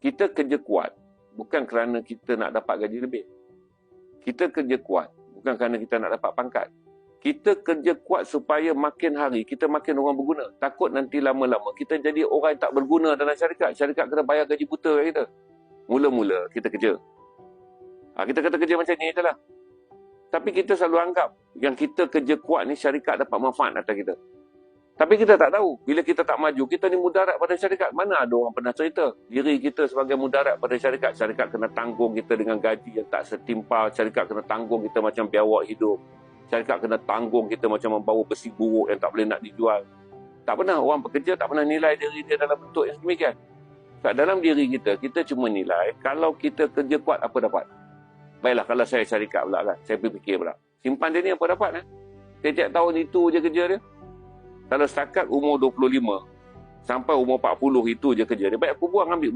Kita kerja kuat bukan kerana kita nak dapat gaji lebih. Kita kerja kuat bukan kerana kita nak dapat pangkat. Kita kerja kuat supaya makin hari kita makin orang berguna. Takut nanti lama-lama kita jadi orang yang tak berguna dalam syarikat. Syarikat kena bayar gaji buta kat kita. Mula-mula kita kerja. Kita kata kerja macam ni je lah. Tapi kita selalu anggap yang kita kerja kuat ni syarikat dapat manfaat atas kita. Tapi kita tak tahu. Bila kita tak maju, kita ni mudarat pada syarikat. Mana ada orang pernah cerita diri kita sebagai mudarat pada syarikat. Syarikat kena tanggung kita dengan gaji yang tak setimpal. Syarikat kena tanggung kita macam biawak hidup. Syarikat kena tanggung kita macam membawa besi buruk yang tak boleh nak dijual. Tak pernah orang bekerja, tak pernah nilai diri dia dalam bentuk yang demikian. Kat dalam diri kita, kita cuma nilai kalau kita kerja kuat apa dapat. Baiklah, kalau saya syarikat pula kan, saya fikir pula. Simpan dia ni apa dapat kan? Setiap tahun itu je kerja dia. Kalau setakat umur 25 sampai umur 40 itu je kerja dia. Baik aku buang ambil